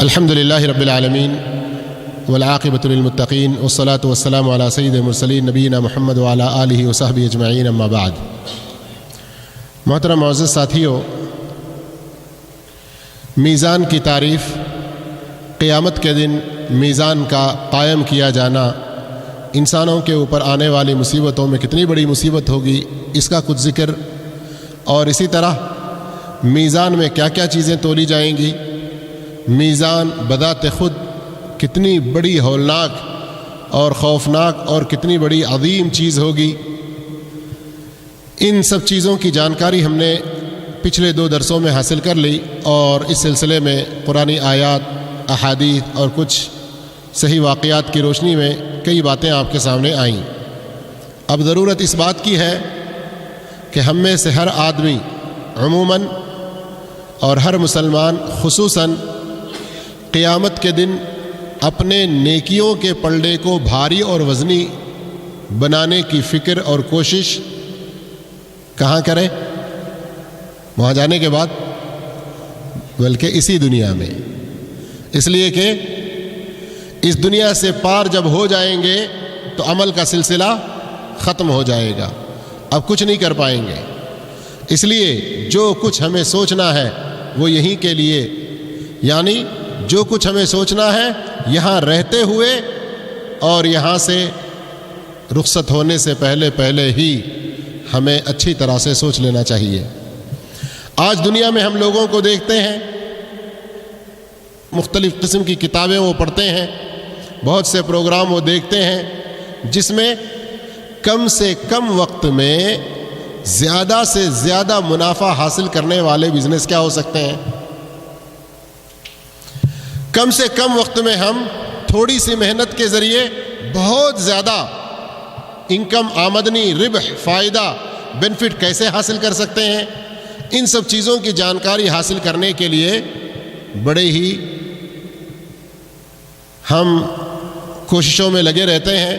الحمد للہ رب العالمین والعاقبۃ للمتقین والصلاة والسلام علی سید المرسلین نبینا محمد وعلی آلہ وصحبہ اجمعین اما بعد۔ محترم معزز ساتھیو، میزان کی تعریف، قیامت کے دن میزان کا قائم کیا جانا، انسانوں کے اوپر آنے والی مصیبتوں میں کتنی بڑی مصیبت ہوگی اس کا کچھ ذکر، اور اسی طرح میزان میں کیا کیا چیزیں تولی جائیں گی، میزان بذات خود کتنی بڑی ہولناک اور خوفناک اور کتنی بڑی عظیم چیز ہوگی، ان سب چیزوں کی جانکاری ہم نے پچھلے 2 درسوں میں حاصل کر لی، اور اس سلسلے میں قرآنی آیات، احادیث اور کچھ صحیح واقعات کی روشنی میں کئی باتیں آپ کے سامنے آئیں۔ اب ضرورت اس بات کی ہے کہ ہم میں سے ہر آدمی عموماً اور ہر مسلمان خصوصاً قیامت کے دن اپنے نیکیوں کے پلڑے کو بھاری اور وزنی بنانے کی فکر اور کوشش کہاں کرے؟ وہاں جانے کے بعد، بلکہ اسی دنیا میں، اس لیے کہ اس دنیا سے پار جب ہو جائیں گے تو عمل کا سلسلہ ختم ہو جائے گا، اب کچھ نہیں کر پائیں گے۔ اس لیے جو کچھ ہمیں سوچنا ہے وہ یہیں کے لیے، یعنی جو کچھ ہمیں سوچنا ہے یہاں رہتے ہوئے اور یہاں سے رخصت ہونے سے پہلے ہی ہمیں اچھی طرح سے سوچ لینا چاہیے۔ آج دنیا میں ہم لوگوں کو دیکھتے ہیں، مختلف قسم کی کتابیں وہ پڑھتے ہیں، بہت سے پروگرام وہ دیکھتے ہیں جس میں کم سے کم وقت میں زیادہ سے زیادہ منافع حاصل کرنے والے بزنس کیا ہو سکتے ہیں۔ کم سے کم وقت میں ہم تھوڑی سی محنت کے ذریعے بہت زیادہ انکم، آمدنی، ربح، فائدہ، بینفٹ کیسے حاصل کر سکتے ہیں، ان سب چیزوں کی جانکاری حاصل کرنے کے لیے بڑے ہی ہم کوششوں میں لگے رہتے ہیں۔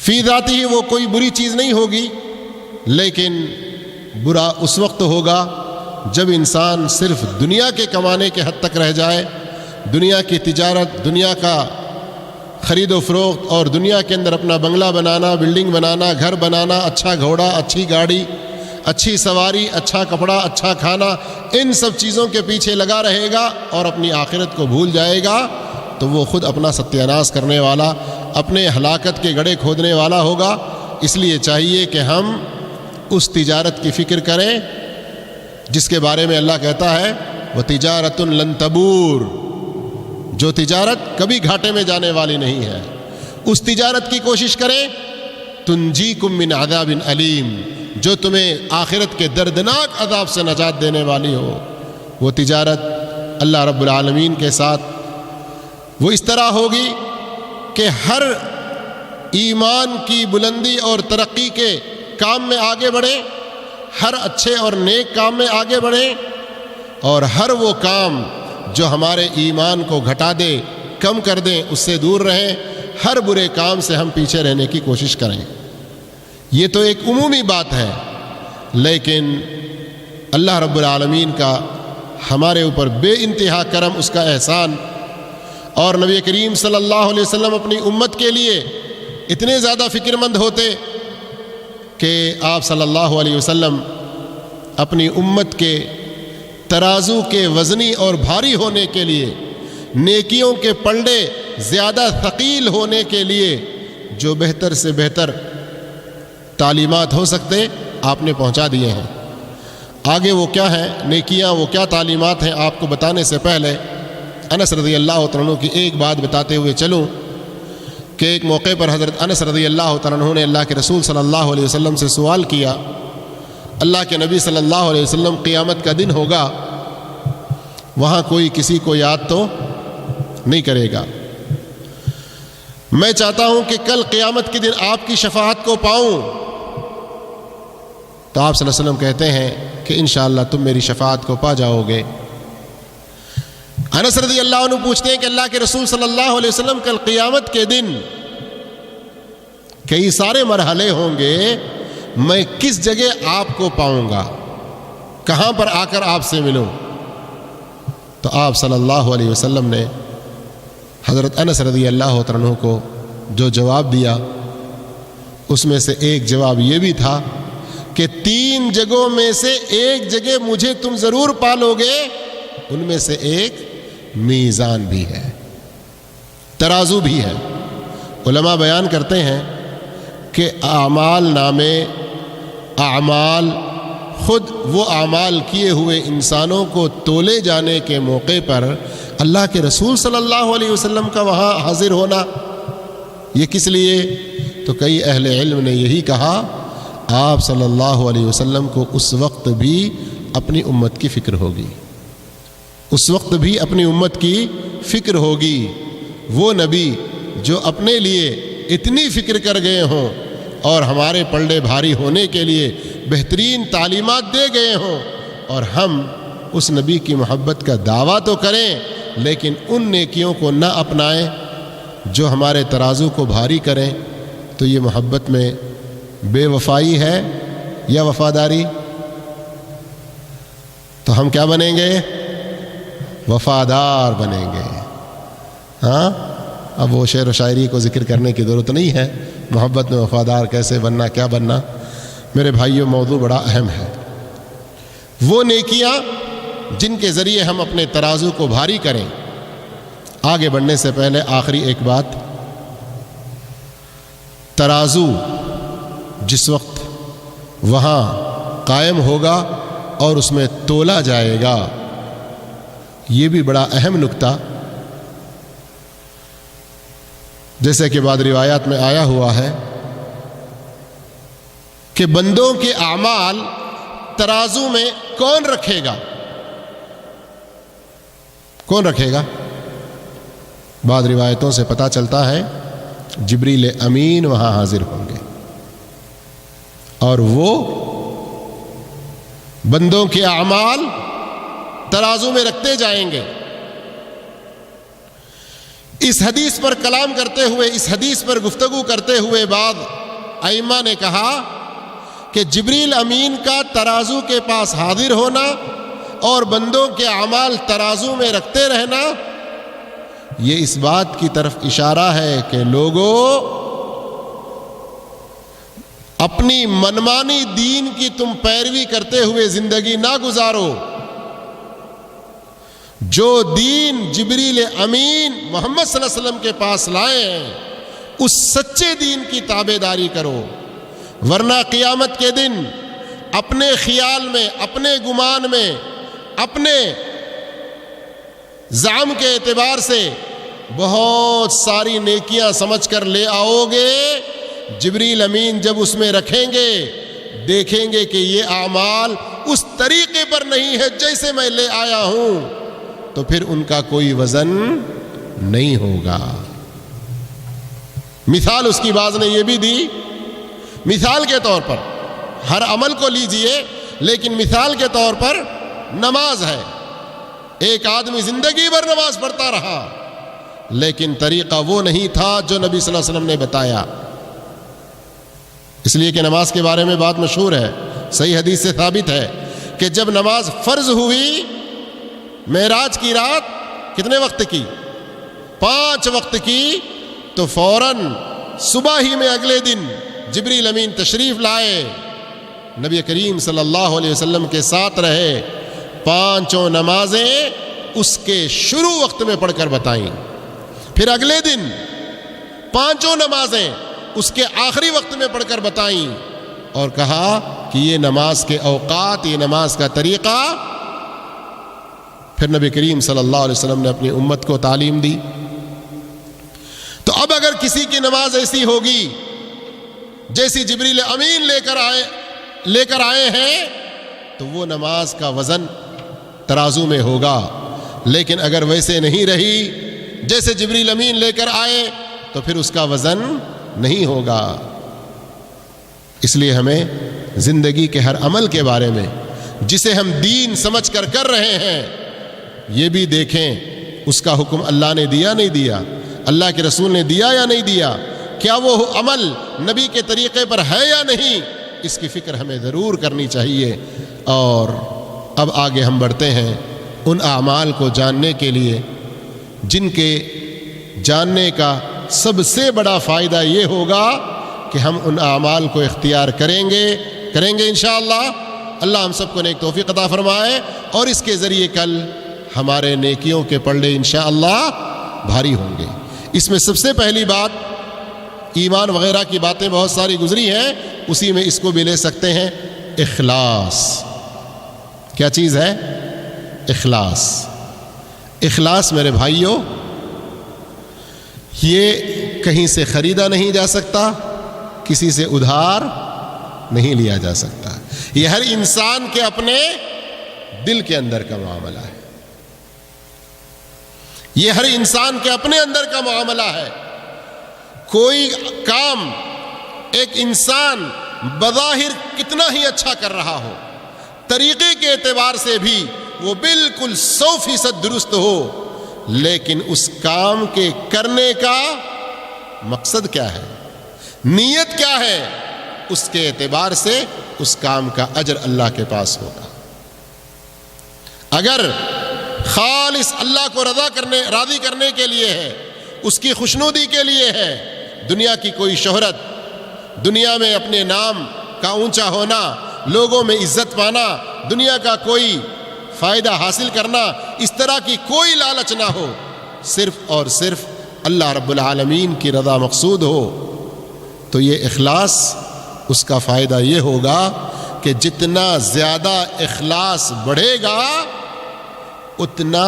فی ذاتی ہی وہ کوئی بری چیز نہیں ہوگی، لیکن برا اس وقت ہوگا جب انسان صرف دنیا کے کمانے کے حد تک رہ جائے، دنیا کی تجارت، دنیا کا خرید و فروخت اور دنیا کے اندر اپنا بنگلہ بنانا، بلڈنگ بنانا، گھر بنانا، اچھا گھوڑا، اچھی گاڑی، اچھی سواری، اچھا کپڑا، اچھا کھانا، ان سب چیزوں کے پیچھے لگا رہے گا اور اپنی آخرت کو بھول جائے گا تو وہ خود اپنا ستیہ ناش کرنے والا، اپنے ہلاکت کے گڑھے کھودنے والا ہوگا۔ اس لیے چاہیے کہ ہم اس تجارت کی فکر کریں جس کے بارے میں اللہ کہتا ہے وَتِجَارَةٌ لَن تَبُورَ، جو تجارت کبھی گھاٹے میں جانے والی نہیں ہے، اس تجارت کی کوشش کریں تُنْجِيكُم مِّنْ عَذَابٍ أَلِيمٍ، جو تمہیں آخرت کے دردناک عذاب سے نجات دینے والی ہو۔ وہ تجارت اللہ رب العالمین کے ساتھ وہ اس طرح ہوگی کہ ہر ایمان کی بلندی اور ترقی کے کام میں آگے بڑھیں، ہر اچھے اور نیک کام میں آگے بڑھیں، اور ہر وہ کام جو ہمارے ایمان کو گھٹا دے، کم کر دیں، اس سے دور رہیں، ہر برے کام سے ہم پیچھے رہنے کی کوشش کریں۔ یہ تو ایک عمومی بات ہے، لیکن اللہ رب العالمین کا ہمارے اوپر بے انتہا کرم، اس کا احسان، اور نبی کریم صلی اللہ علیہ وسلم اپنی امت کے لیے اتنے زیادہ فکر مند ہوتے کہ آپ صلی اللہ علیہ وسلم اپنی امت کے ترازو کے وزنی اور بھاری ہونے کے لیے، نیکیوں کے پلڑے زیادہ ثقیل ہونے کے لیے جو بہتر سے بہتر تعلیمات ہو سکتے آپ نے پہنچا دیے ہیں۔ آگے وہ کیا ہیں نیکیاں، وہ کیا تعلیمات ہیں، آپ کو بتانے سے پہلے انس رضی اللہ تعالیٰ عنہ کی ایک بات بتاتے ہوئے چلوں کہ ایک موقع پر حضرت انس رضی اللہ تعالیٰ عنہ نے اللہ کے رسول صلی اللہ علیہ وسلم سے سوال کیا، اللہ کے نبی صلی اللہ علیہ وسلم قیامت کا دن ہوگا، وہاں کوئی کسی کو یاد تو نہیں کرے گا، میں چاہتا ہوں کہ کل قیامت کے دن آپ کی شفاعت کو پاؤں۔ تو آپ صلی اللہ علیہ وسلم کہتے ہیں کہ انشاءاللہ تم میری شفاعت کو پا جاؤ گے۔ انس رضی اللہ عنہ پوچھتے ہیں کہ اللہ کے رسول صلی اللہ علیہ وسلم کل قیامت کے دن کئی سارے مرحلے ہوں گے، میں کس جگہ آپ کو پاؤں گا، کہاں پر آ کر آپ سے ملوں؟ تو آپ صلی اللہ علیہ وسلم نے حضرت انس رضی اللہ عنہ کو جو جواب دیا اس میں سے ایک جواب یہ بھی تھا کہ 3 جگہوں میں سے ایک جگہ مجھے تم ضرور پالو گے، ان میں سے ایک میزان بھی ہے، ترازو بھی ہے۔ علماء بیان کرتے ہیں کہ اعمال نامے، اعمال خود وہ اعمال کیے ہوئے انسانوں کو تولے جانے کے موقع پر اللہ کے رسول صلی اللہ علیہ وسلم کا وہاں حاضر ہونا، یہ کس لیے؟ تو کئی اہل علم نے یہی کہا آپ صلی اللہ علیہ وسلم کو اس وقت بھی اپنی امت کی فکر ہوگی، اس وقت بھی اپنی امت کی فکر ہوگی۔ وہ نبی جو اپنے لیے اتنی فکر کر گئے ہوں اور ہمارے پلڑے بھاری ہونے کے لیے بہترین تعلیمات دے گئے ہوں، اور ہم اس نبی کی محبت کا دعویٰ تو کریں لیکن ان نیکیوں کو نہ اپنائیں جو ہمارے ترازو کو بھاری کریں، تو یہ محبت میں بے وفائی ہے یا وفاداری؟ تو ہم کیا بنیں گے؟ وفادار بنیں گے۔ ہاں، اب وہ شعر و شاعری کو ذکر کرنے کی ضرورت نہیں ہے، محبت میں وفادار کیسے بننا، کیا بننا۔ میرے بھائیوں، موضوع بڑا اہم ہے۔ وہ نیکیاں جن کے ذریعے ہم اپنے ترازو کو بھاری کریں۔ آگے بڑھنے سے پہلے آخری ایک بات، ترازو جس وقت وہاں قائم ہوگا اور اس میں تولا جائے گا، یہ بھی بڑا اہم نکتہ، جیسے کہ بعض روایات میں آیا ہوا ہے کہ بندوں کے اعمال ترازو میں کون رکھے گا؟ کون رکھے گا؟ بعض روایتوں سے پتہ چلتا ہے جبریل امین وہاں حاضر ہوں گے اور وہ بندوں کے اعمال ترازو میں رکھتے جائیں گے۔ اس حدیث پر کلام کرتے ہوئے، اس حدیث پر گفتگو کرتے ہوئے بعض ائمہ نے کہا کہ جبریل امین کا ترازو کے پاس حاضر ہونا اور بندوں کے اعمال ترازو میں رکھتے رہنا، یہ اس بات کی طرف اشارہ ہے کہ لوگوں اپنی منمانی دین کی تم پیروی کرتے ہوئے زندگی نہ گزارو۔ جو دین جبریل امین محمد صلی اللہ علیہ وسلم کے پاس لائے ہیں اس سچے دین کی تابعداری کرو، ورنہ قیامت کے دن اپنے خیال میں، اپنے گمان میں، اپنے زعم کے اعتبار سے بہت ساری نیکیاں سمجھ کر لے آؤ گے، جبریل امین جب اس میں رکھیں گے دیکھیں گے کہ یہ اعمال اس طریقے پر نہیں ہے جیسے میں لے آیا ہوں، تو پھر ان کا کوئی وزن نہیں ہوگا۔ مثال اس کی بعض نے یہ بھی دی، مثال کے طور پر ہر عمل کو لیجئے، لیکن مثال کے طور پر نماز ہے۔ ایک آدمی زندگی بھر نماز پڑھتا رہا لیکن طریقہ وہ نہیں تھا جو نبی صلی اللہ علیہ وسلم نے بتایا، اس لیے کہ نماز کے بارے میں بات مشہور ہے، صحیح حدیث سے ثابت ہے کہ جب نماز فرض ہوئی معراج کی رات کتنے وقت کی؟ 5 وقت کی، تو فوراً صبح ہی میں اگلے دن جبریل امین تشریف لائے، نبی کریم صلی اللہ علیہ وسلم کے ساتھ رہے، 5 نمازیں اس کے شروع وقت میں پڑھ کر بتائیں، پھر اگلے دن 5 نمازیں اس کے آخری وقت میں پڑھ کر بتائیں، اور کہا کہ یہ نماز کے اوقات، یہ نماز کا طریقہ۔ پھر نبی کریم صلی اللہ علیہ وسلم نے اپنی امت کو تعلیم دی۔ تو اب اگر کسی کی نماز ایسی ہوگی جیسی جبریل امین لے کر آئے ہیں تو وہ نماز کا وزن ترازو میں ہوگا، لیکن اگر ویسے نہیں رہی جیسے جبریل امین لے کر آئے تو پھر اس کا وزن نہیں ہوگا۔ اس لیے ہمیں زندگی کے ہر عمل کے بارے میں جسے ہم دین سمجھ کر رہے ہیں یہ بھی دیکھیں اس کا حکم اللہ نے دیا نہیں دیا، اللہ کے رسول نے دیا یا نہیں دیا، کیا وہ عمل نبی کے طریقے پر ہے یا نہیں، اس کی فکر ہمیں ضرور کرنی چاہیے۔ اور اب آگے ہم بڑھتے ہیں ان اعمال کو جاننے کے لیے جن کے جاننے کا سب سے بڑا فائدہ یہ ہوگا کہ ہم ان اعمال کو اختیار کریں گے انشاءاللہ۔ اللہ ہم سب کو نیک توفیق عطا فرمائے، اور اس کے ذریعے کل ہمارے نیکیوں کے پلڑے انشاءاللہ بھاری ہوں گے۔ اس میں سب سے پہلی بات، ایمان وغیرہ کی باتیں بہت ساری گزری ہیں، اسی میں اس کو بھی لے سکتے ہیں، اخلاص۔ کیا چیز ہے؟ اخلاص۔ اخلاص میرے بھائیوں، یہ کہیں سے خریدا نہیں جا سکتا، کسی سے ادھار نہیں لیا جا سکتا، یہ ہر انسان کے اپنے دل کے اندر کا معاملہ ہے، یہ ہر انسان کے اپنے اندر کا معاملہ ہے۔ کوئی کام ایک انسان بظاہر کتنا ہی اچھا کر رہا ہو، طریقے کے اعتبار سے بھی وہ بالکل 100% درست ہو، لیکن اس کام کے کرنے کا مقصد کیا ہے، نیت کیا ہے، اس کے اعتبار سے اس کام کا اجر اللہ کے پاس ہوگا۔ اگر خالص اللہ کو راضی کرنے کے لیے ہے، اس کی خوشنودی کے لیے ہے، دنیا کی کوئی شہرت، دنیا میں اپنے نام کا اونچا ہونا، لوگوں میں عزت پانا، دنیا کا کوئی فائدہ حاصل کرنا، اس طرح کی کوئی لالچ نہ ہو، صرف اور صرف اللہ رب العالمین کی رضا مقصود ہو، تو یہ اخلاص، اس کا فائدہ یہ ہوگا کہ جتنا زیادہ اخلاص بڑھے گا اتنا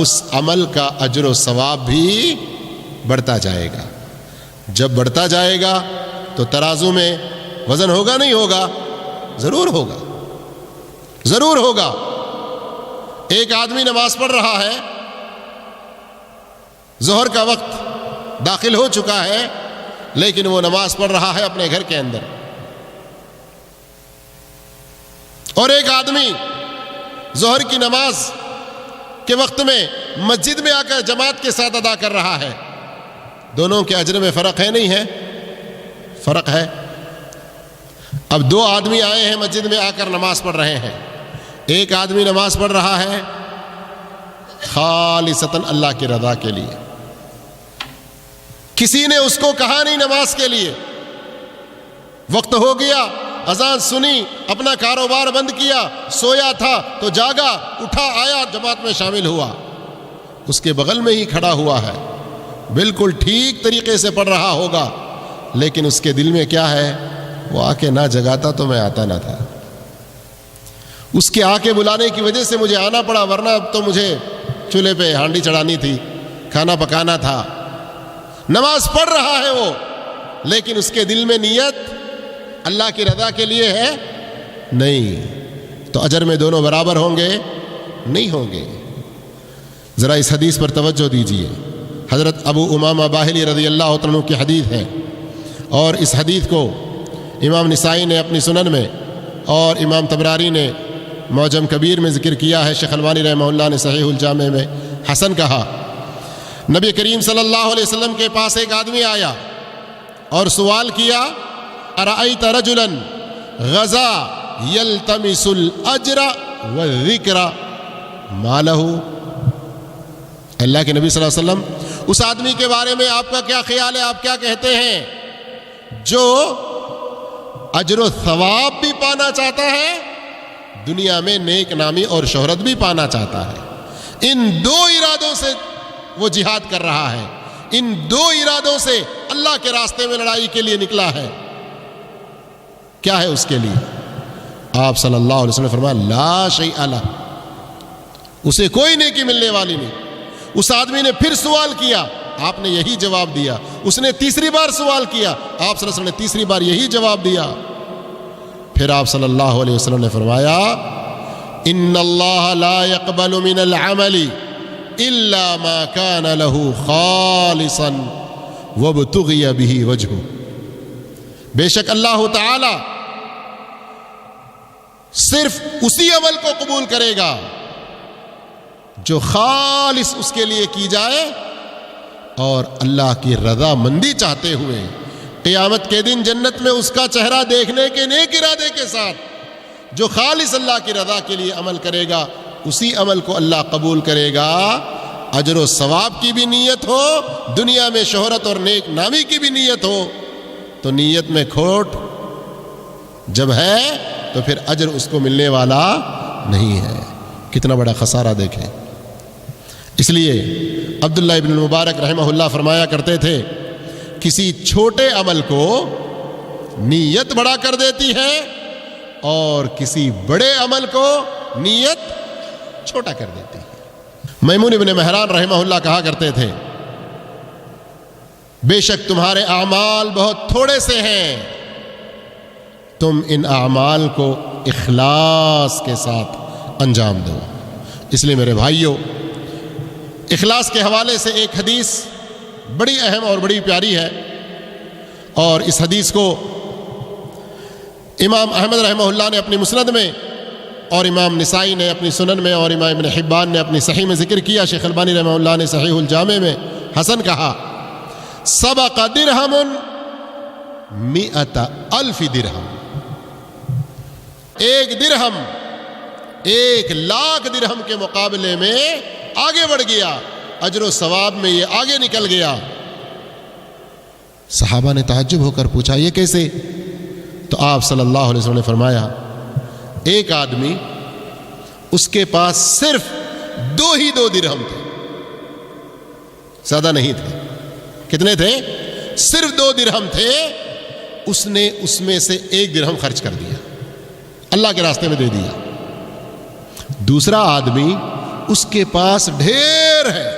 اس عمل کا اجر و ثواب بھی بڑھتا جائے گا۔ جب بڑھتا جائے گا تو ترازو میں وزن ہوگا نہیں ہوگا؟ ضرور ہوگا، ضرور ہوگا۔ ایک آدمی نماز پڑھ رہا ہے، ظہر کا وقت داخل ہو چکا ہے، لیکن وہ نماز پڑھ رہا ہے اپنے گھر کے اندر، اور ایک آدمی ظہر کی نماز کے وقت میں مسجد میں آ کر جماعت کے ساتھ ادا کر رہا ہے۔ دونوں کے اجر میں فرق ہے نہیں ہے؟ فرق ہے۔ اب دو آدمی آئے ہیں مسجد میں آ کر نماز پڑھ رہے ہیں، ایک آدمی نماز پڑھ رہا ہے خالصتاً اللہ کی رضا کے لیے، کسی نے اس کو کہا نہیں نماز کے لیے، وقت ہو گیا، اذان سنی، اپنا کاروبار بند کیا، سویا تھا تو جاگا، اٹھا، آیا، جماعت میں شامل ہوا، اس کے بغل میں ہی کھڑا ہوا ہے، بالکل ٹھیک طریقے سے پڑھ رہا ہوگا، لیکن اس کے دل میں کیا ہے؟ وہ آ کے نہ جگاتا تو میں آتا نہ تھا، اس کے آ کے بلانے کی وجہ سے مجھے آنا پڑا، ورنہ اب تو مجھے چولہے پہ ہانڈی چڑھانی تھی، کھانا پکانا تھا۔ نماز پڑھ رہا ہے وہ، لیکن اس کے دل میں نیت اللہ کی رضا کے لیے ہے نہیں، تو اجر میں دونوں برابر ہوں گے؟ نہیں ہوں گے۔ ذرا اس حدیث پر توجہ دیجیے، حضرت ابو امامہ باہلی رضی اللہ عنہ کی حدیث ہے، اور اس حدیث کو امام نسائی نے اپنی سنن میں اور امام طبرانی نے معجم کبیر میں ذکر کیا ہے، شیخ البانی رحمہ اللہ نے صحیح الجامع میں حسن کہا۔ نبی کریم صلی اللہ علیہ وسلم کے پاس ایک آدمی آیا اور سوال کیا، ارأیت رجلا غزا یلتمس الاجر والذکر ما لہ؟ اللہ کے نبی صلی اللہ علیہ وسلم، اس آدمی کے بارے میں آپ کا کیا خیال ہے، آپ کیا کہتے ہیں جو اجر و ثواب بھی پانا چاہتا ہے، دنیا میں نیک نامی اور شہرت بھی پانا چاہتا ہے، ان دو ارادوں سے وہ جہاد کر رہا ہے، ان دو ارادوں سے اللہ کے راستے میں لڑائی کے لیے نکلا ہے، کیا ہے اس کے لیے؟ آپ صلی اللہ علیہ وسلم نے فرمایا لا شیء لہ، اسے کوئی نیکی ملنے والی نہیں۔ اس آدمی نے پھر سوال کیا، آپ نے یہی جواب دیا، اس نے تیسری بار سوال کیا، آپ صلی اللہ علیہ وسلم نے تیسری بار یہی جواب دیا، پھر آپ صلی اللہ علیہ وسلم نے فرمایا ان اللہ لا يقبل من العمل الا ما كان له خالصا وابتغي به وجهه، بے شک اللہ تعالی صرف اسی عمل کو قبول کرے گا جو خالص اس کے لیے کی جائے اور اللہ کی رضا مندی چاہتے ہوئے، قیامت کے دن جنت میں اس کا چہرہ دیکھنے کے نیک ارادے کے ساتھ جو خالص اللہ کی رضا کے لیے عمل کرے گا، اسی عمل کو اللہ قبول کرے گا، اجر و ثواب کی بھی نیت ہو، دنیا میں شہرت اور نیک نامی کی بھی نیت ہو، تو نیت میں کھوٹ جب ہے تو پھر اجر اس کو ملنے والا نہیں ہے۔ کتنا بڑا خسارہ دیکھیں۔ اس لیے عبداللہ ابن المبارک رحمہ اللہ فرمایا کرتے تھے، کسی چھوٹے عمل کو نیت بڑا کر دیتی ہے اور کسی بڑے عمل کو نیت چھوٹا کر دیتی ہے۔ میمون ابن مہران رحمہ اللہ کہا کرتے تھے، بے شک تمہارے اعمال بہت تھوڑے سے ہیں، تم ان اعمال کو اخلاص کے ساتھ انجام دو۔ اس لیے میرے بھائیوں، اخلاص کے حوالے سے ایک حدیث بڑی اہم اور بڑی پیاری ہے، اور اس حدیث کو امام احمد رحمہ اللہ نے اپنی مسند میں، اور امام نسائی نے اپنی سنن میں، اور امام ابن حبان نے اپنی صحیح میں ذکر کیا، شیخ البانی رحمہ اللہ نے صحیح الجامع میں حسن کہا، سبق درہم 100,000 درہم، ایک درہم 1,00,000 درہم کے مقابلے میں آگے بڑھ گیا، اجر و ثواب میں یہ آگے نکل گیا۔ صحابہ نے تعجب ہو کر پوچھا، یہ کیسے؟ تو آپ صلی اللہ علیہ وسلم نے فرمایا، ایک آدمی اس کے پاس صرف 2 درہم تھے، زیادہ نہیں تھے۔ کتنے تھے؟ صرف 2 درہم تھے، اس نے اس میں سے 1 درہم خرچ کر دیا، اللہ کے راستے میں دے دیا۔ دوسرا آدمی اس کے پاس ڈھیر ہے،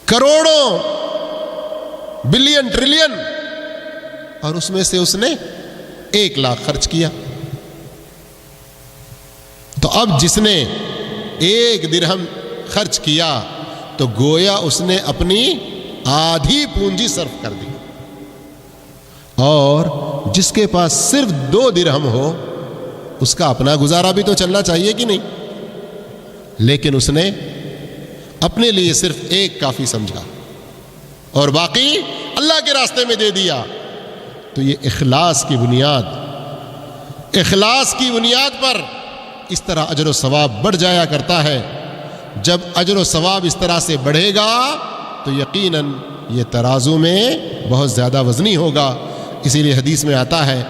کروڑوں، بلین، ٹریلین، اور اس میں سے اس نے 1,00,000 خرچ کیا۔ تو اب جس نے 1 درہم خرچ کیا تو گویا اس نے اپنی آدھی پونجی صرف کر دی، اور جس کے پاس صرف 2 درہم ہو اس کا اپنا گزارا بھی تو چلنا چاہیے کہ نہیں، لیکن اس نے اپنے لیے صرف 1 کافی سمجھا اور باقی اللہ کے راستے میں دے دیا۔ تو یہ اخلاص کی بنیاد پر اس طرح اجر و ثواب بڑھ جایا کرتا ہے۔ جب اجر و ثواب اس طرح سے بڑھے گا تو یقیناً یہ ترازو میں بہت زیادہ وزنی ہوگا۔ اسی لیے حدیث میں آتا ہے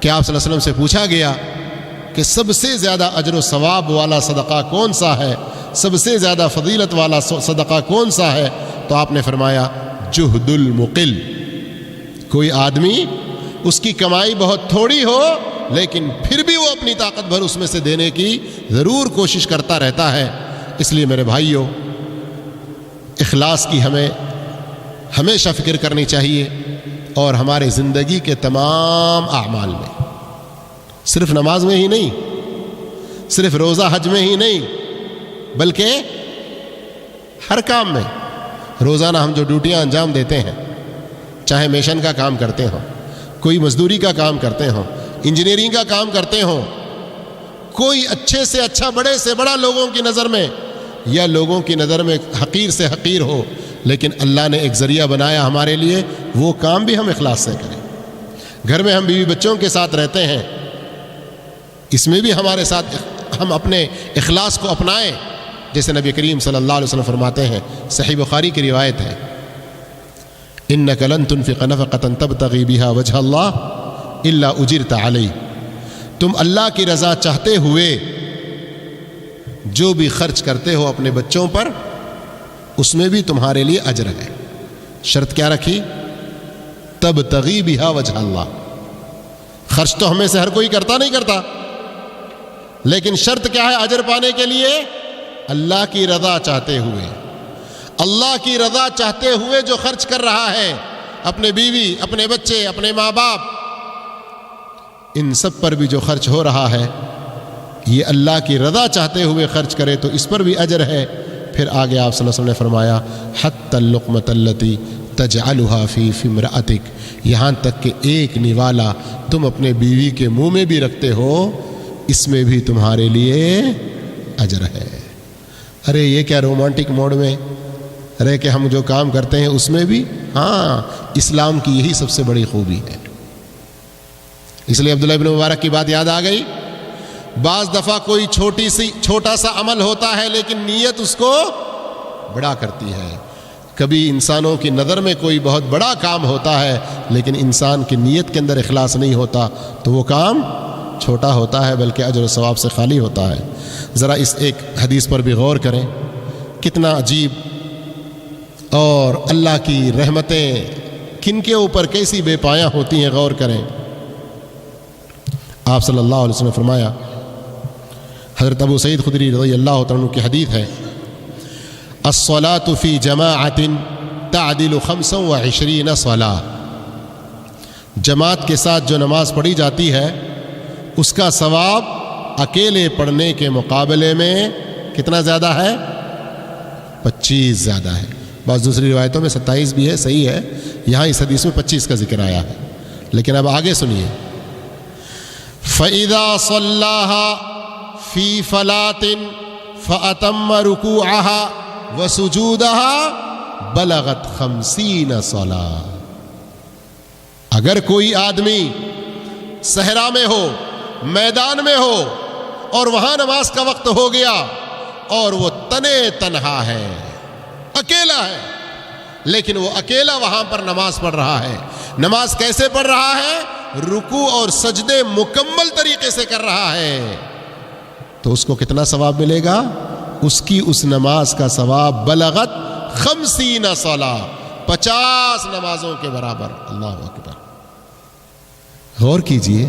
کہ آپ صلی اللہ علیہ وسلم سے پوچھا گیا کہ سب سے زیادہ اجر و ثواب والا صدقہ کون سا ہے، سب سے زیادہ فضیلت والا صدقہ کون سا ہے؟ تو آپ نے فرمایا، جہد المقل۔ کوئی آدمی اس کی کمائی بہت تھوڑی ہو لیکن پھر بھی وہ اپنی طاقت بھر اس میں سے دینے کی ضرور کوشش کرتا رہتا ہے۔ اس لیے میرے بھائیوں، اخلاص کی ہمیں ہمیشہ فکر کرنی چاہیے، اور ہمارے زندگی کے تمام اعمال میں، صرف نماز میں ہی نہیں، صرف روزہ حج میں ہی نہیں، بلکہ ہر کام میں، روزانہ ہم جو ڈیوٹیاں انجام دیتے ہیں، چاہے میشن کا کام کرتے ہوں، کوئی مزدوری کا کام کرتے ہوں، انجینئرنگ کا کام کرتے ہوں، کوئی اچھے سے اچھا، بڑے سے بڑا لوگوں کی نظر میں یا لوگوں کی نظر میں حقیر سے حقیر ہو، لیکن اللہ نے ایک ذریعہ بنایا ہمارے لیے، وہ کام بھی ہم اخلاص سے کریں۔ گھر میں ہم بیوی بچوں کے ساتھ رہتے ہیں، اس میں بھی ہمارے ساتھ ہم اپنے اخلاص کو اپنائیں، جیسے نبی کریم صلی اللہ علیہ وسلم فرماتے ہیں، صحیح بخاری کی روایت ہے، إِنَّكَ لَن تُنْفِقَ نَفَقَةً تَبْتَغِي بِهَا وَجْهَ اللَّهِ إِلَّا أُجِرْتَ عَلَيْهِ۔ تم اللہ کی رضا چاہتے ہوئے جو بھی خرچ کرتے ہو اپنے بچوں پر، اس میں بھی تمہارے لیے اجر ہے۔ شرط کیا رکھی؟ تبتغی بہا وجہ اللہ۔ خرچ تو ہمیں سے ہر کوئی کرتا نہیں کرتا، لیکن شرط کیا ہے اجر پانے کے لیے؟ اللہ کی رضا چاہتے ہوئے، اللہ کی رضا چاہتے ہوئے جو خرچ کر رہا ہے، اپنے بیوی، اپنے بچے، اپنے ماں باپ، ان سب پر بھی جو خرچ ہو رہا ہے، یہ اللہ کی رضا چاہتے ہوئے خرچ کرے تو اس پر بھی اجر ہے۔ پھر آگے آپ صلی اللہ علیہ وسلم نے فرمایا، حتی اللقمۃ التی تجعلها فی امرأتک، یہاں تک کہ ایک نوالا تم اپنے بیوی کے منہ میں بھی رکھتے ہو، اس میں بھی تمہارے لیے اجر ہے۔ ارے یہ کیا رومانٹک موڈ میں رہ کے ہم جو کام کرتے ہیں اس میں بھی؟ ہاں، اسلام کی یہی سب سے بڑی خوبی ہے۔ اس لیے عبداللہ ابن مبارک کی بات یاد آ گئی، بعض دفعہ کوئی چھوٹا سا عمل ہوتا ہے لیکن نیت اس کو بڑا کرتی ہے. کبھی انسانوں کی نظر میں کوئی بہت بڑا کام ہوتا ہے لیکن انسان کی نیت کے اندر اخلاص نہیں ہوتا تو وہ کام چھوٹا ہوتا ہے بلکہ اجر و ثواب سے خالی ہوتا ہے. ذرا اس ایک حدیث پر بھی غور کریں, کتنا عجیب اور اللہ کی رحمتیں کن کے اوپر کیسی بے پایاں ہوتی ہیں, غور کریں. آپ صلی اللہ علیہ وسلم نے فرمایا, حضرت ابو سعید خدری رضی اللہ تعالیٰ عنہ کی حدیث ہے, الصلاة فی جماعت تعدل 25 صلاة. جماعت کے ساتھ جو نماز پڑھی جاتی ہے اس کا ثواب اکیلے پڑھنے کے مقابلے میں کتنا زیادہ ہے؟ 25 زیادہ ہے. بعض دوسری روایتوں میں 27 بھی ہے, صحیح ہے. یہاں اس حدیث میں 25 کا ذکر آیا ہے. لیکن اب آگے سنیے, فَإِذَا صَلَّاهَا فِي فَلَاةٍ فَأَتَمَّ رُكُوعَهَا وَسُجُودَهَا بَلَغَتْ 50 صلاة. اگر کوئی آدمی صحرا میں ہو, میدان میں ہو اور وہاں نماز کا وقت ہو گیا اور وہ تنہا ہے, اکیلا ہے, لیکن وہ اکیلا وہاں پر نماز پڑھ رہا ہے. نماز کیسے پڑھ رہا ہے؟ رکوع اور سجدے مکمل طریقے سے کر رہا ہے. تو اس کو کتنا ثواب ملے گا؟ اس کی اس نماز کا ثواب بلغت 50 صلاة, 50 نمازوں کے برابر. اللہ اکبر. غور کیجئے,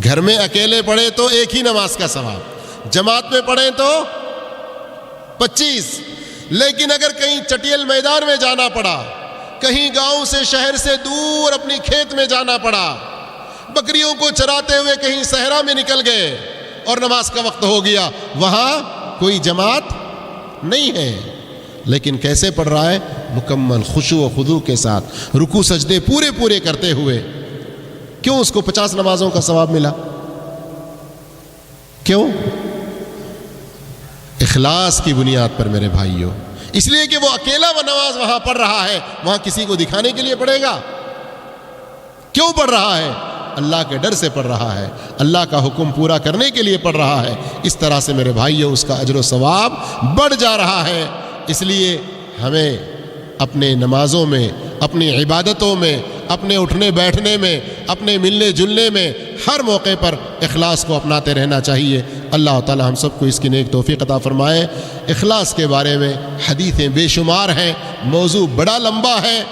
گھر میں اکیلے پڑھے تو ایک ہی نماز کا ثواب, جماعت میں پڑھیں تو 25. لیکن اگر کہیں چٹیل میدان میں جانا پڑا, کہیں گاؤں سے شہر سے دور اپنی کھیت میں جانا پڑا, بکریوں کو چراتے ہوئے کہیں صحرا میں نکل گئے اور نماز کا وقت ہو گیا, وہاں کوئی جماعت نہیں ہے, لیکن کیسے پڑھ رہا ہے؟ مکمل خشوع و خضوع کے ساتھ, رکوع سجدے پورے کرتے ہوئے. کیوں اس کو 50 نمازوں کا ثواب ملا؟ کیوں؟ اخلاص کی بنیاد پر میرے بھائیوں. اس لیے کہ وہ اکیلا وہ نماز وہاں پڑھ رہا ہے, وہاں کسی کو دکھانے کے لیے پڑھے گا؟ کیوں پڑھ رہا ہے؟ اللہ کے ڈر سے پڑھ رہا ہے, اللہ کا حکم پورا کرنے کے لیے پڑھ رہا ہے. اس طرح سے میرے بھائیوں اس کا اجر و ثواب بڑھ جا رہا ہے. اس لیے ہمیں اپنے نمازوں میں, اپنی عبادتوں میں, اپنے اٹھنے بیٹھنے میں, اپنے ملنے جلنے میں ہر موقع پر اخلاص کو اپناتے رہنا چاہیے. اللہ تعالی ہم سب کو اس کی نیک توفیق عطا فرمائے. اخلاص کے بارے میں حدیثیں بے شمار ہیں, موضوع بڑا لمبا ہے.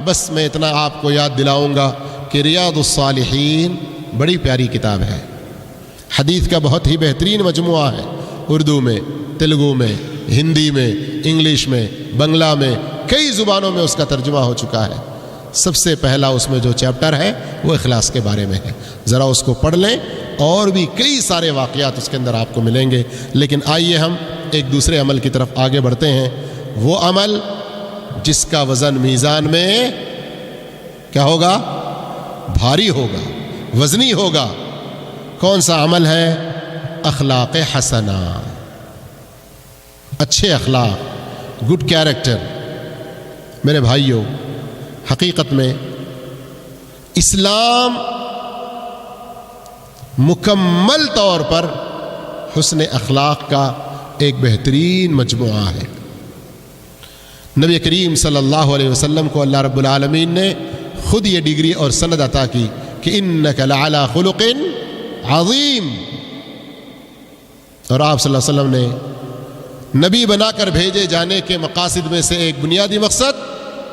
بس میں اتنا آپ کو یاد دلاؤں گا کہ ریاض الصالحین بڑی پیاری کتاب ہے, حدیث کا بہت ہی بہترین مجموعہ ہے. اردو میں, تیلگو میں, ہندی میں, انگلش میں, بنگلہ میں, کئی زبانوں میں اس کا ترجمہ ہو چکا ہے. سب سے پہلا اس میں جو چیپٹر ہے وہ اخلاص کے بارے میں ہے. ذرا اس کو پڑھ لیں, اور بھی کئی سارے واقعات اس کے اندر آپ کو ملیں گے. لیکن آئیے ہم ایک دوسرے عمل کی طرف آگے بڑھتے ہیں. وہ عمل جس کا وزن میزان میں کیا ہوگا؟ بھاری ہوگا, وزنی ہوگا. کون سا عمل ہے؟ اخلاق حسنہ, اچھے اخلاق, گڈ کیریکٹر. میرے بھائیوں, حقیقت میں اسلام مکمل طور پر حسن اخلاق کا ایک بہترین مجموعہ ہے. نبی کریم صلی اللہ علیہ وسلم کو اللہ رب العالمین نے خود یہ ڈگری اور سند عطا کی کہ انک لعلی خلق عظیم. اور آپ صلی اللہ علیہ وسلم نے نبی بنا کر بھیجے جانے کے مقاصد میں سے ایک بنیادی مقصد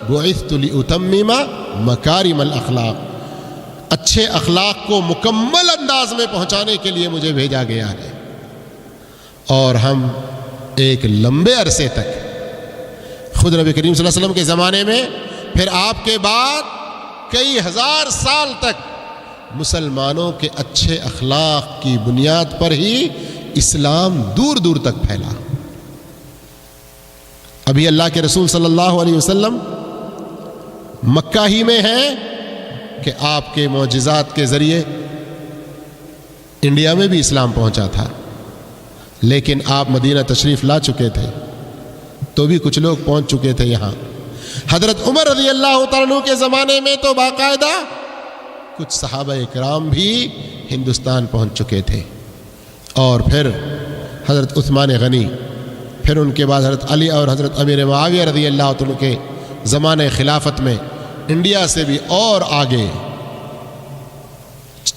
بعثت لأتمم مکارم الاخلاق, اچھے اخلاق کو مکمل انداز میں پہنچانے کے لیے مجھے بھیجا گیا ہے. اور ہم ایک لمبے عرصے تک خود نبی کریم صلی اللہ علیہ وسلم کے زمانے میں, پھر آپ کے بعد کئی ہزار سال تک مسلمانوں کے اچھے اخلاق کی بنیاد پر ہی اسلام دور دور تک پھیلا. ابھی اللہ کے رسول صلی اللہ علیہ وسلم مکہ ہی میں ہیں کہ آپ کے معجزات کے ذریعے انڈیا میں بھی اسلام پہنچا تھا. لیکن آپ مدینہ تشریف لا چکے تھے تو بھی کچھ لوگ پہنچ چکے تھے یہاں. حضرت عمر رضی اللہ تعالیٰ عنہ کے زمانے میں تو باقاعدہ کچھ صحابہ کرام بھی ہندوستان پہنچ چکے تھے. اور پھر حضرت عثمان غنی، پھر ان کے بعد حضرت علی اور حضرت امیر معاویہ رضی اللہ عنہ کے زمانے خلافت میں انڈیا سے بھی اور آگے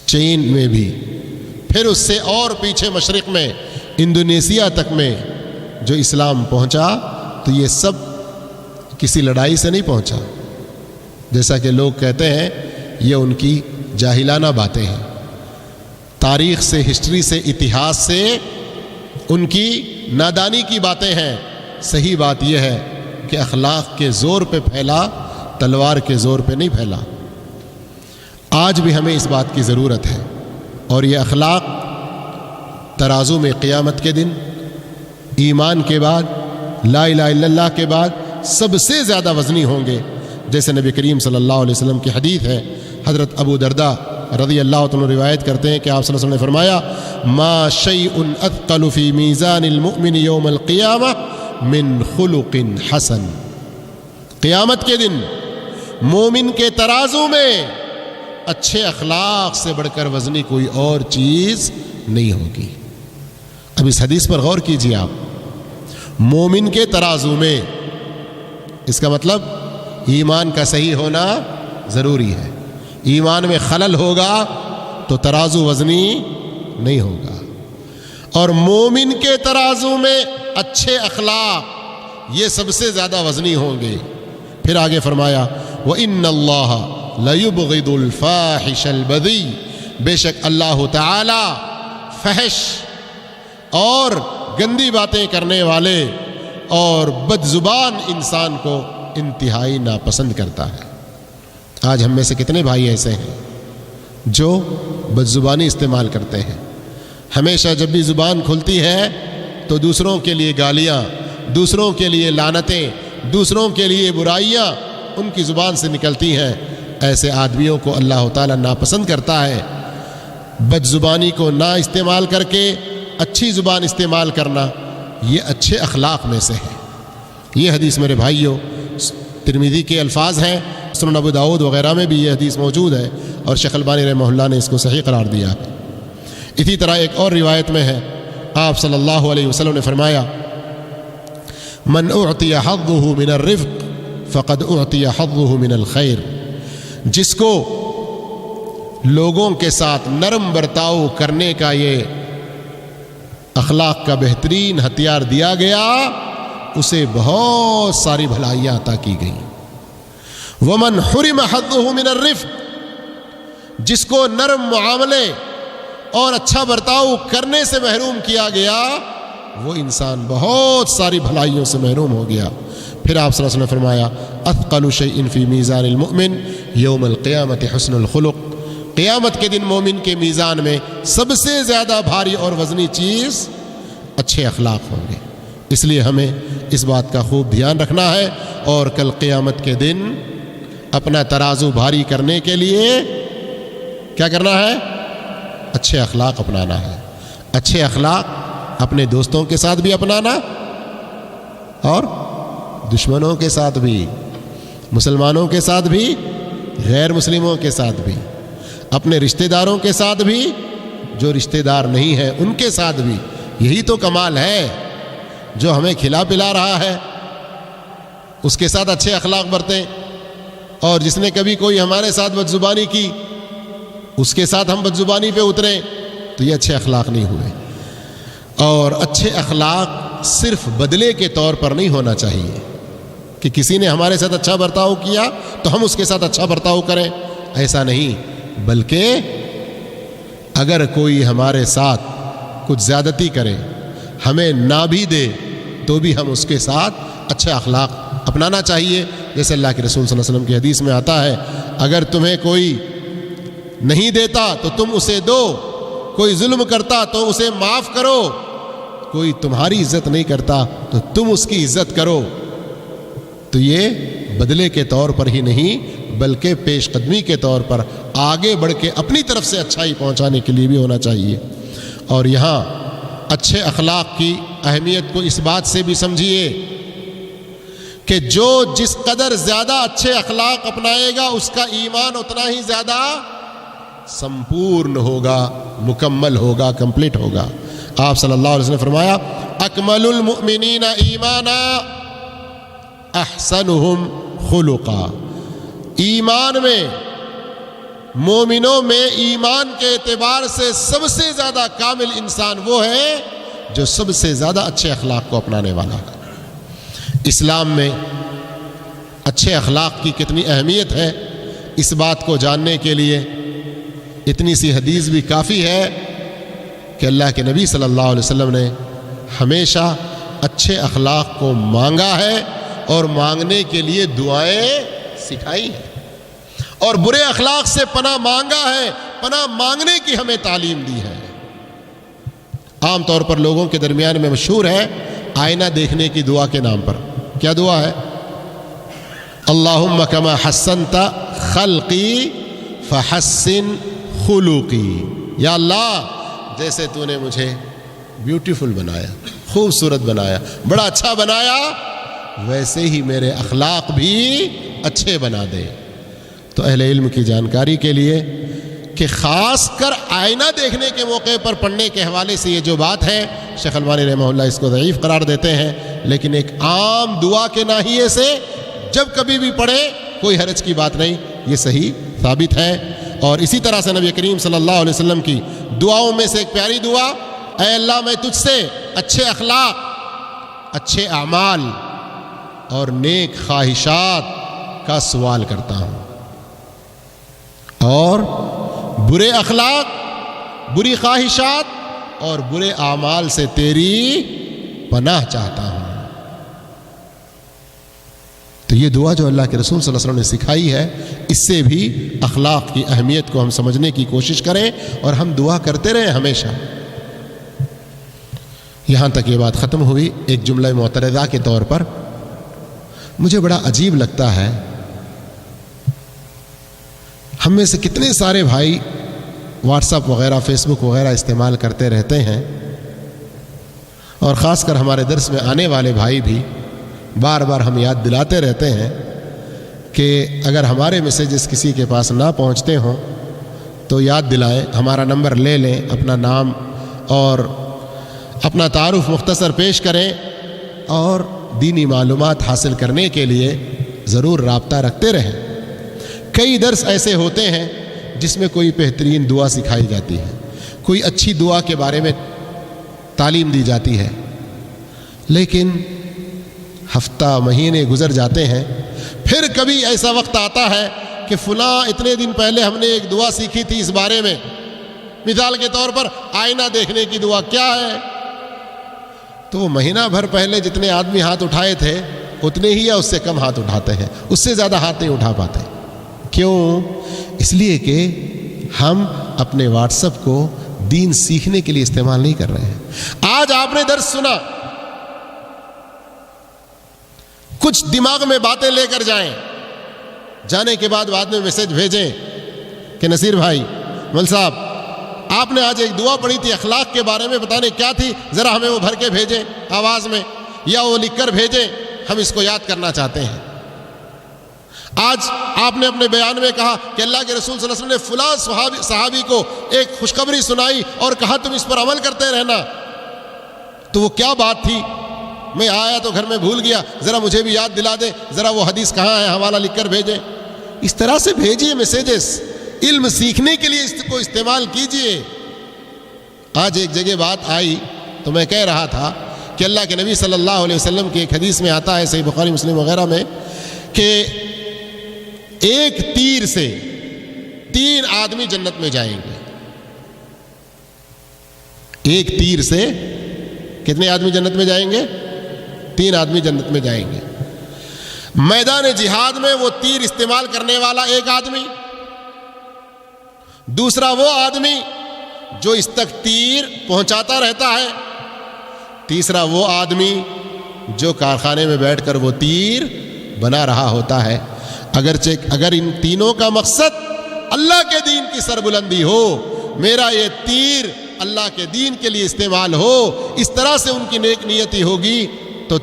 چین میں بھی، پھر اس سے اور پیچھے مشرق میں انڈونیشیا تک میں جو اسلام پہنچا، تو یہ سب کسی لڑائی سے نہیں پہنچا، جیسا کہ لوگ کہتے ہیں یہ ان کی جاہلانہ باتیں ہیں۔ تاریخ سے، ہسٹری سے، اتہاس سے ان کی نادانی کی باتیں ہیں۔ صحیح بات یہ ہے کہ اخلاق کے زور پہ پھیلا، تلوار کے زور پہ نہیں پھیلا۔ آج بھی ہمیں اس بات کی ضرورت ہے، اور یہ اخلاق ترازو میں قیامت کے دن ایمان کے بعد، لا الہ الا اللہ کے بعد سب سے زیادہ وزنی ہوں گے، جیسے نبی کریم صلی اللہ علیہ وسلم کی حدیث ہے۔ حضرت ابو درداء رضی اللہ عنہ روایت کرتے ہیں کہ آپ صلی اللہ علیہ وسلم نے فرمایا، ما شیء اثقل فی میزان المؤمن یوم القیامہ من خلق حسن۔ قیامت کے دن مومن کے ترازو میں اچھے اخلاق سے بڑھ کر وزنی کوئی اور چیز نہیں ہوگی۔ اب اس حدیث پر غور کیجیے آپ، مومن کے ترازو میں، اس کا مطلب ایمان کا صحیح ہونا ضروری ہے۔ ایمان میں خلل ہوگا تو ترازو وزنی نہیں ہوگا، اور مومن کے ترازو میں اچھے اخلاق یہ سب سے زیادہ وزنی ہوں گے۔ پھر آگے فرمایا، وَإِنَّ اللَّهَ لَيُبْغِضُ الْفَاحِشَ الْبَذِيءَ، بے شک اللہ تعالی فحش اور گندی باتیں کرنے والے اور بد زبان انسان کو انتہائی ناپسند کرتا ہے۔ آج ہم میں سے کتنے بھائی ایسے ہیں جو بد زبانی استعمال کرتے ہیں؟ ہمیشہ جب بھی زبان کھلتی ہے تو دوسروں کے لیے گالیاں، دوسروں کے لیے لعنتیں، دوسروں کے لیے برائیاں ان کی زبان سے نکلتی ہیں۔ ایسے آدمیوں کو اللہ تعالیٰ ناپسند کرتا ہے۔ بد زبانی کو نہ استعمال کر کے اچھی زبان استعمال کرنا، یہ اچھے اخلاق میں سے ہے۔ یہ حدیث میرے بھائیوں ترمذی کے الفاظ ہیں، سنن ابو داؤد وغیرہ میں بھی یہ حدیث موجود ہے، اور شیخ البانی رحمہ اللہ نے اس کو صحیح قرار دیا ہے۔ اسی طرح ایک اور روایت میں ہے، آپ صلی اللہ علیہ وسلم نے فرمایا، من اعطی حظه من الرفق فقد اعطی حظه من الخیر، جس کو لوگوں کے ساتھ نرم برتاؤ کرنے کا یہ اخلاق کا بہترین ہتھیار دیا گیا، اسے بہت ساری بھلائیاں عطا کی گئیں۔ ومن حرم حظه من الرفق، جس کو نرم معاملے اور اچھا برتاؤ کرنے سے محروم کیا گیا، وہ انسان بہت ساری بھلائیوں سے محروم ہو گیا۔ پھر آپ صلی اللہ علیہ وسلم نے فرمایا، اثقل شیء فی میزان المؤمن یوم القیامت حسن الخلق، قیامت کے دن مومن کے میزان میں سب سے زیادہ بھاری اور وزنی چیز اچھے اخلاق ہوں گے۔ اس لیے ہمیں اس بات کا خوب دھیان رکھنا ہے، اور کل قیامت کے دن اپنا ترازو بھاری کرنے کے لیے کیا کرنا ہے؟ اچھے اخلاق اپنانا ہے۔ اچھے اخلاق اپنے دوستوں کے ساتھ بھی اپنانا، اور دشمنوں کے ساتھ بھی، مسلمانوں کے ساتھ بھی، غیر مسلموں کے ساتھ بھی، اپنے رشتہ داروں کے ساتھ بھی، جو رشتہ دار نہیں ہیں ان کے ساتھ بھی۔ یہی تو کمال ہے، جو ہمیں کھلا پلا رہا ہے اس کے ساتھ اچھے اخلاق برتیں، اور جس نے کبھی کوئی ہمارے ساتھ بدزبانی کی اس کے ساتھ ہم بدزبانی پہ اتریں، تو یہ اچھے اخلاق نہیں ہوئے۔ اور اچھے اخلاق صرف بدلے کے طور پر نہیں ہونا چاہیے کہ کسی نے ہمارے ساتھ اچھا برتاؤ کیا تو ہم اس کے ساتھ اچھا برتاؤ کریں، ایسا نہیں، بلکہ اگر کوئی ہمارے ساتھ کچھ زیادتی کرے، ہمیں نہ بھی دے، تو بھی ہم اس کے ساتھ اچھے اخلاق اپنانا چاہیے۔ جیسے اللہ کے رسول صلی اللہ علیہ وسلم کی حدیث میں آتا ہے، اگر تمہیں کوئی نہیں دیتا تو تم اسے دو، کوئی ظلم کرتا تو اسے معاف کرو، کوئی تمہاری عزت نہیں کرتا تو تم اس کی عزت کرو۔ تو یہ بدلے کے طور پر ہی نہیں بلکہ پیش قدمی کے طور پر آگے بڑھ کے اپنی طرف سے اچھائی پہنچانے کے لیے بھی ہونا چاہیے۔ اور یہاں اچھے اخلاق کی اہمیت کو اس بات سے بھی سمجھیے کہ جو جس قدر زیادہ اچھے اخلاق اپنائے گا اس کا ایمان اتنا ہی زیادہ سمپورن ہوگا، مکمل ہوگا، کمپلیٹ ہوگا۔ آپ صلی اللہ علیہ وسلم نے فرمایا اکمل المؤمنین ایمانا احسنہم خلقا، ایمان میں، مومنوں میں ایمان کے اعتبار سے سب سے زیادہ کامل انسان وہ ہے جو سب سے زیادہ اچھے اخلاق کو اپنانے والا ہے۔ اسلام میں اچھے اخلاق کی کتنی اہمیت ہے، اس بات کو جاننے کے لیے اتنی سی حدیث بھی کافی ہے کہ اللہ کے نبی صلی اللہ علیہ وسلم نے ہمیشہ اچھے اخلاق کو مانگا ہے اور مانگنے کے لیے دعائیں سکھائی ہیں، اور برے اخلاق سے پناہ مانگا ہے، پناہ مانگنے کی ہمیں تعلیم دی ہے۔ عام طور پر لوگوں کے درمیان میں مشہور ہے آئینہ دیکھنے کی دعا کے نام پر۔ کیا دعا ہے؟ اللہم کما حسنت خلقی فحسن خلقی، یا اللہ جیسے تو نے مجھے بیوٹیفل بنایا، خوبصورت بنایا، بڑا اچھا بنایا، ویسے ہی میرے اخلاق بھی اچھے بنا دے۔ تو اہل علم کی جانکاری کے لیے کہ خاص کر آئینہ دیکھنے کے موقع پر پڑھنے کے حوالے سے یہ جو بات ہے، شیخ البانی رحمہ اللہ اس کو ضعیف قرار دیتے ہیں، لیکن ایک عام دعا کے ناحیے سے جب کبھی بھی پڑھے کوئی حرج کی بات نہیں، یہ صحیح ثابت ہے۔ اور اسی طرح سے نبی کریم صلی اللہ علیہ وسلم کی دعاؤں میں سے ایک پیاری دعا، اے اللہ میں تجھ سے اچھے اخلاق، اچھے اعمال اور نیک خواہشات کا سوال کرتا ہوں، اور برے اخلاق، بری خواہشات اور برے اعمال سے تیری پناہ چاہتا ہوں۔ تو یہ دعا جو اللہ کے رسول صلی اللہ علیہ وسلم نے سکھائی ہے، اس سے بھی اخلاق کی اہمیت کو ہم سمجھنے کی کوشش کریں اور ہم دعا کرتے رہیں ہمیشہ۔ یہاں تک یہ بات ختم ہوئی۔ ایک جملہ معترضہ کے طور پر مجھے بڑا عجیب لگتا ہے، ہم میں سے کتنے سارے بھائی واٹس ایپ وغیرہ، فیس بک وغیرہ استعمال کرتے رہتے ہیں، اور خاص کر ہمارے درس میں آنے والے بھائی بھی بار بار ہم یاد دلاتے رہتے ہیں کہ اگر ہمارے میسیجز کسی کے پاس نہ پہنچتے ہوں تو یاد دلائیں، ہمارا نمبر لے لیں، اپنا نام اور اپنا تعارف مختصر پیش کریں، اور دینی معلومات حاصل کرنے کے لیے ضرور رابطہ رکھتے رہیں۔ کئی درس ایسے ہوتے ہیں جس میں کوئی بہترین دعا سکھائی جاتی ہے، کوئی اچھی دعا کے بارے میں تعلیم دی جاتی ہے، لیکن ہفتہ مہینے گزر جاتے ہیں، پھر کبھی ایسا وقت آتا ہے کہ فلاں اتنے دن پہلے ہم نے ایک دعا سیکھی تھی اس بارے میں، مثال کے طور پر آئینہ دیکھنے کی دعا کیا ہے، تو وہ مہینہ بھر پہلے جتنے آدمی ہاتھ اٹھائے تھے اتنے ہی یا اس سے کم ہاتھ اٹھاتے ہیں، اس سے زیادہ ہاتھ نہیں اٹھا پاتے۔ کیوں؟ اس لیے کہ ہم اپنے واٹس ایپ کو دین سیکھنے کے لیے استعمال نہیں کر رہے ہیں۔ آج آپ نے درس سنا، کچھ دماغ میں باتیں لے کر جائیں، جانے کے بعد میں میسج بھیجیں کہ نصیر بھائی، مل صاحب، آپ نے آج ایک دعا پڑھی تھی اخلاق کے بارے میں، بتانے کیا تھی، ذرا ہمیں وہ بھر کے بھیجیں آواز میں، یا وہ لکھ کر بھیجیں، ہم اس کو یاد کرنا چاہتے ہیں۔ آج آپ نے اپنے بیان میں کہا کہ اللہ کے رسول صلی اللہ علیہ وسلم نے فلاں صحابی کو ایک خوشخبری سنائی اور کہا تم اس پر عمل کرتے رہنا، تو وہ کیا بات تھی؟ میں آیا تو گھر میں بھول گیا، ذرا مجھے بھی یاد دلا دے، ذرا وہ حدیث کہاں ہے، حوالہ لکھ کر بھیجیں۔ اس طرح سے بھیجیے میسیجز، علم سیکھنے کے لیے اس کو استعمال کیجیے۔ آج ایک جگہ بات آئی تو میں کہہ رہا تھا کہ اللہ کے نبی صلی اللہ علیہ وسلم کی ایک حدیث میں آتا ہے، صحیح بخاری مسلم وغیرہ میں، کہ ایک تیر سے 3 آدمی جنت میں جائیں گے۔ ایک تیر سے کتنے آدمی جنت میں جائیں گے؟ 3 آدمی جنت میں جائیں گے۔ میدان جہاد میں وہ تیر استعمال کرنے والا ایک آدمی، دوسرا وہ آدمی جو اس تک تیر پہنچاتا رہتا ہے، تیسرا وہ آدمی جو کارخانے میں بیٹھ کر وہ تیر بنا رہا ہوتا ہے۔ اگر ان تینوں کا مقصد اللہ کے دین کی سربلندی ہو، میرا یہ تیر اللہ کے دین کے لیے استعمال ہو، اس طرح سے ان کی نیک نیتی ہوگی، تو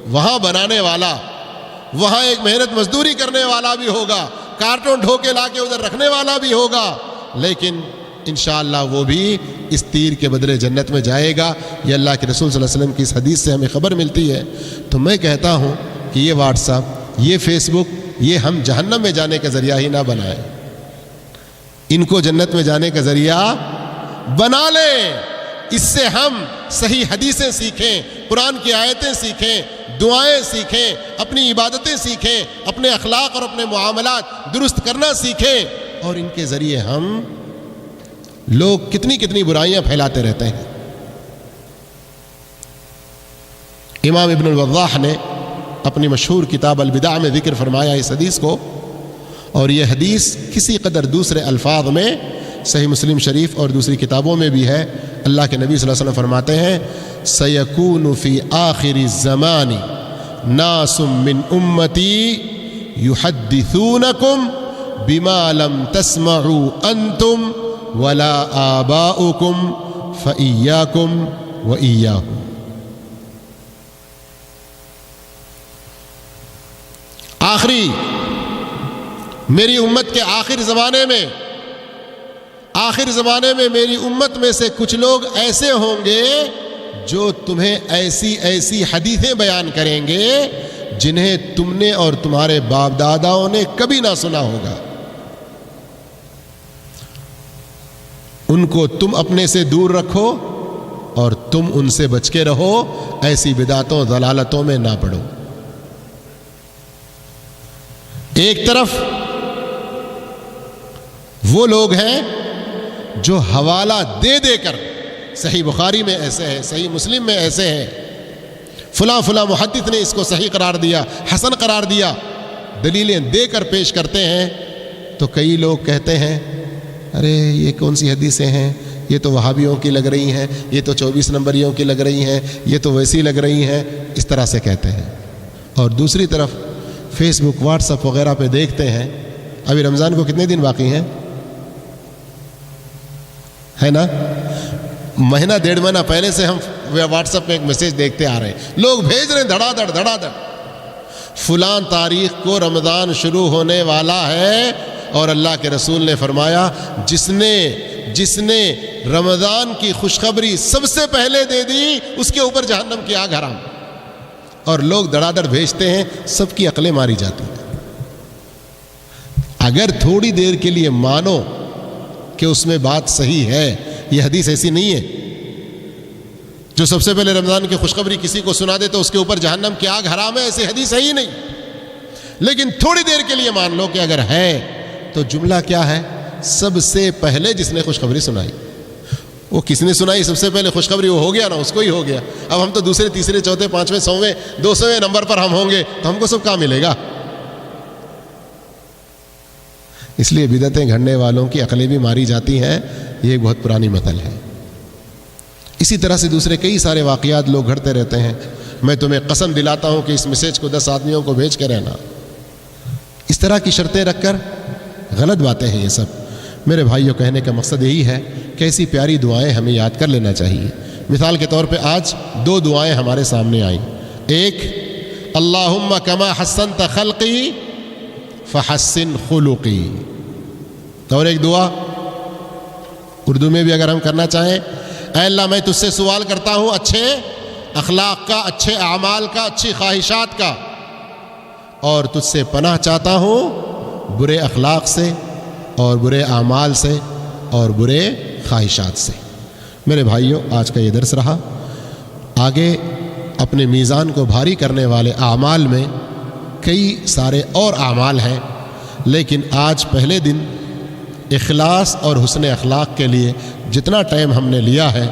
وہاں بنانے والا، وہاں ایک محنت مزدوری کرنے والا بھی ہوگا، کارٹون ڈھو کے لا کے ادھر رکھنے والا بھی ہوگا، لیکن انشاءاللہ وہ بھی اس تیر کے بدلے جنت میں جائے گا. یہ اللہ کے رسول صلی اللہ علیہ وسلم کی اس حدیث سے ہمیں خبر ملتی ہے. تو میں کہتا ہوں کہ یہ واٹس ایپ، یہ فیس بک، یہ ہم جہنم میں جانے کا ذریعہ ہی نہ بنائیں، ان کو جنت میں جانے کا ذریعہ بنا لیں. اس سے ہم صحیح حدیثیں سیکھیں، قرآن کی آیتیں سیکھیں، دعائیں سیکھیں، اپنی عبادتیں سیکھیں، اپنے اخلاق اور اپنے معاملات درست کرنا سیکھیں. اور ان کے ذریعے ہم لوگ کتنی کتنی برائیاں پھیلاتے رہتے ہیں. امام ابن الوضاح نے اپنی مشہور کتاب البدع میں ذکر فرمایا اس حدیث کو، اور یہ حدیث کسی قدر دوسرے الفاظ میں صحیح مسلم شریف اور دوسری کتابوں میں بھی ہے. اللہ کے نبی صلی اللہ علیہ وسلم فرماتے ہیں سَيَكُونُ فِي آخِرِ الزَّمَانِ نَاسٌ مِّنْ أُمَّتِي يُحَدِّثُونَكُمْ بِمَا لَمْ تَسْمَعُوا أَنْتُمْ وَلَا آبَاؤُكُمْ فَإِيَّاكُمْ وَإِيَّاهُمْ. آخری میری امت کے آخر زمانے میں میری امت میں سے کچھ لوگ ایسے ہوں گے جو تمہیں ایسی ایسی حدیثیں بیان کریں گے جنہیں تم نے اور تمہارے باپ داداؤں نے کبھی نہ سنا ہوگا. ان کو تم اپنے سے دور رکھو اور تم ان سے بچ کے رہو، ایسی بدعتوں ضلالتوں میں نہ پڑو. ایک طرف وہ لوگ ہیں جو حوالہ دے دے کر، صحیح بخاری میں ایسے ہے، صحیح مسلم میں ایسے ہے، فلاں فلاں محدث نے اس کو صحیح قرار دیا، حسن قرار دیا، دلیلیں دے کر پیش کرتے ہیں. تو کئی لوگ کہتے ہیں ارے یہ کون سی حدیثیں ہیں، یہ تو وہابیوں کی لگ رہی ہیں، یہ تو 24 نمبریوں کی لگ رہی ہیں، یہ تو ویسی لگ رہی ہیں، اس طرح سے کہتے ہیں. اور دوسری طرف فیس بک، واٹس ایپ وغیرہ پہ دیکھتے ہیں. ابھی رمضان کو کتنے دن باقی ہیں؟ ہے نا، مہینہ ڈیڑھ مہینہ پہلے سے ہم واٹس ایپ پہ ایک میسیج دیکھتے آ رہے ہیں، لوگ بھیج رہے ہیں دھڑا دھڑ فلاں تاریخ کو رمضان شروع ہونے والا ہے، اور اللہ کے رسول نے فرمایا جس نے رمضان کی خوشخبری سب سے پہلے دے دی اس کے اوپر جہنم کی آگ حرام. اور لوگ دھڑا دھڑ بھیجتے ہیں، سب کی عقلیں ماری جاتی ہیں. اگر تھوڑی دیر کے لیے مانو کہ اس میں بات صحیح ہے، یہ حدیث ایسی نہیں ہے جو سب سے پہلے رمضان کی خوشخبری کسی کو سنا دے تو اس کے اوپر جہنم کی آگ حرام ہے، ایسی حدیث ہے ہی نہیں. لیکن تھوڑی دیر کے لیے مان لو کہ اگر ہے تو جملہ کیا ہے؟ سب سے پہلے جس نے خوشخبری سنائی. وہ کس نے سنائی سب سے پہلے خوشخبری؟ وہ ہو گیا نا، اس کو ہی ہو گیا. اب ہم تو دوسرے تیسرے چوتھے پانچویں 100ویں 200ویں نمبر پر ہم ہوں گے تو ہم کو سب کہاں ملے گا؟ اس لیے بدعتیں گھڑنے والوں کی عقلیں بھی ماری جاتی ہیں. یہ ایک بہت پرانی مثل ہے. اسی طرح سے دوسرے کئی سارے واقعات لوگ گھڑتے رہتے ہیں. میں تمہیں قسم دلاتا ہوں کہ اس میسیج کو 10 آدمیوں کو بھیج کے رہنا. اس طرح کی شرطیں رکھ کر غلط باتیں ہیں یہ سب. میرے بھائیوں، کہنے کا مقصد یہی ہے کہ ایسی پیاری دعائیں ہمیں یاد کر لینا چاہیے. مثال کے طور پہ آج 2 دعائیں ہمارے سامنے آئیں. ایک اللہم کما حسنت خلقی فحسن خلقی، اور ایک دعا اردو میں بھی اگر ہم کرنا چاہیں، اے اللہ میں تجھ سے سوال کرتا ہوں اچھے اخلاق کا، اچھے اعمال کا، اچھی خواہشات کا، اور تجھ سے پناہ چاہتا ہوں برے اخلاق سے اور برے اعمال سے اور برے خواہشات سے. میرے بھائیوں، آج کا یہ درس رہا. آگے اپنے میزان کو بھاری کرنے والے اعمال میں کئی سارے اور اعمال ہیں، لیکن آج پہلے دن اخلاص اور حسن اخلاق کے لیے جتنا ٹائم ہم نے لیا ہے،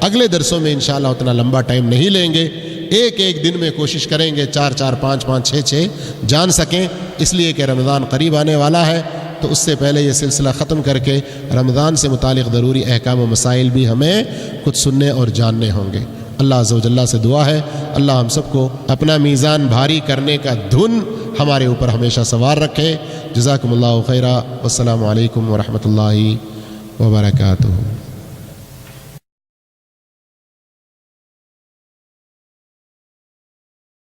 اگلے درسوں میں انشاءاللہ اتنا لمبا ٹائم نہیں لیں گے. ایک دن میں کوشش کریں گے 4 5 6 جان سکیں، اس لیے کہ رمضان قریب آنے والا ہے. تو اس سے پہلے یہ سلسلہ ختم کر کے رمضان سے متعلق ضروری احکام و مسائل بھی ہمیں کچھ سننے اور جاننے ہوں گے. اللہ عز و جل سے دعا ہے اللہ ہم سب کو اپنا میزان بھاری کرنے کا دھن ہمارے اوپر ہمیشہ سوار رکھے. جزاکم اللہ خیرا، والسلام علیکم ورحمۃ اللہ وبرکاتہ.